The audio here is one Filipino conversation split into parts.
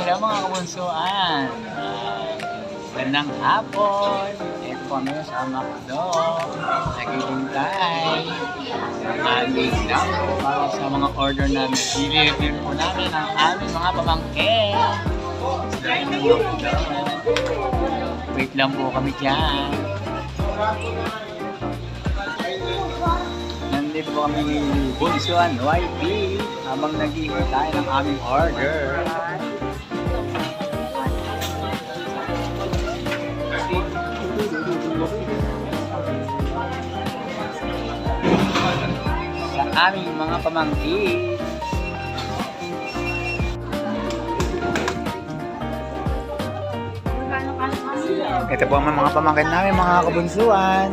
Hello mga kabunsuan. Magandang hapon. Ito po kami sa McDo. Naghihintay ng aming number para sa mga order namin. Deliver po namin ang aming mga pamangkin. Wait lang po kami dyan. Nandito po kami ni Bunsuan YP habang naghihintay ng aming order. Sa aming mga pamangkin. Ito po ang mga pamangkin namin, mga kabunsuan.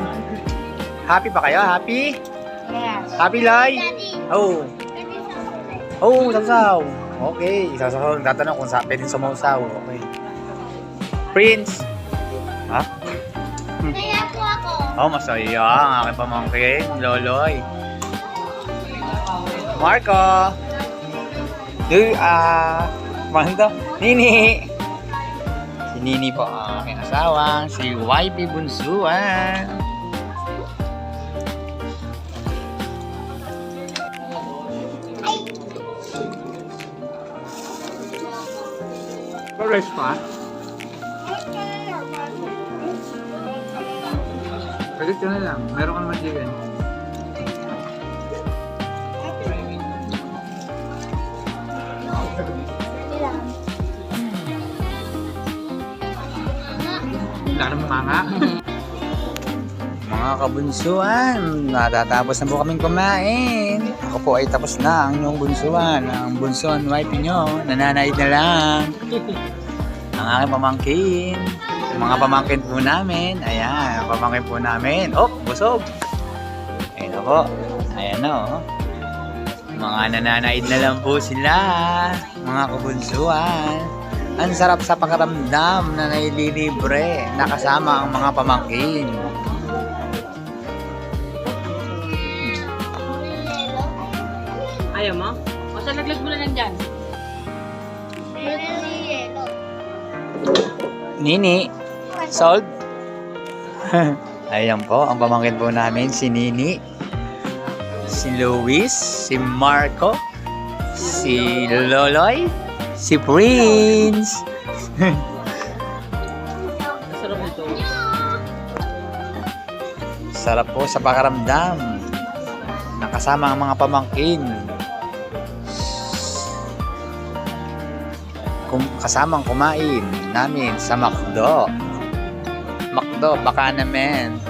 Happy ba kayo? Happy? Yes. Happy, Lai? Oh. Oh, sausaw. Okay, sausaw. Tatanong kung pwedeng sumausaw. Okay. Prince. Ha? Kaya po ako. Oh, masaya ang aking pamangkin. Loloy. Marco. Manda. Nini. Si Nini po ang aking asawa. Si YP Bunsuan. Pares pa? Palit ka na lang. Meron ka naman chicken. Wala namang manga. Mga kabunsuan, natatapos na po kaming kumain. Ako po ay tapos na ang inyong bunsuan. Ang bunsuan wife nyo, nananaid na lang. Ang aking pamangkin. Mga pamangkin po namin. Ayan, pamangkin po namin. Oh, busog. Ayan na po. Ayan na oh. Mga nananaid na lang po sila. Mga kabunsuan. Ang sarap sa pakiramdam na naililibre na kasama ang mga pamangkin. Ayaw mo? O sa laglag mo na lang dyan. Nini, sold? Ayan po, ang pamangkin po namin, si Nini, si Luis, si Marco, si Loloy, si Prince. Masarap nito. Sarap po sa pakiramdam. Nakasama ang mga pamangkin. Kasamang kumain namin sa McDo. McDo, baka naman.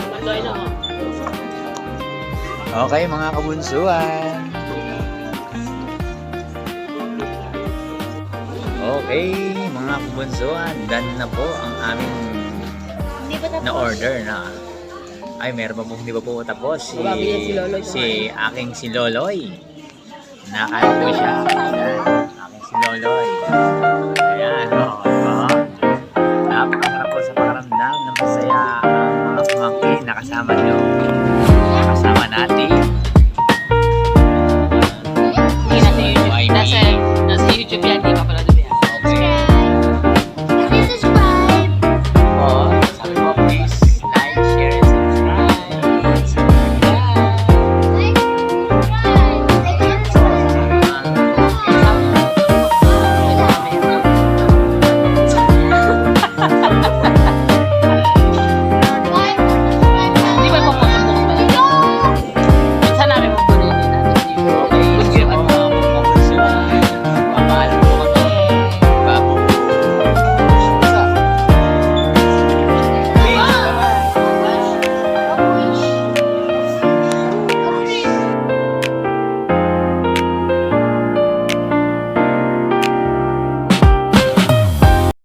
Mandoy na mo. Okay mga kabunsuan. Okay mga kabunsuan, done na po ang aming Hindi ba tapos? na-order na. Ay, meron pa po, hindi pa po tapos. Grabe yan si Loloy. Si aking si Loloy. Nakain po siya.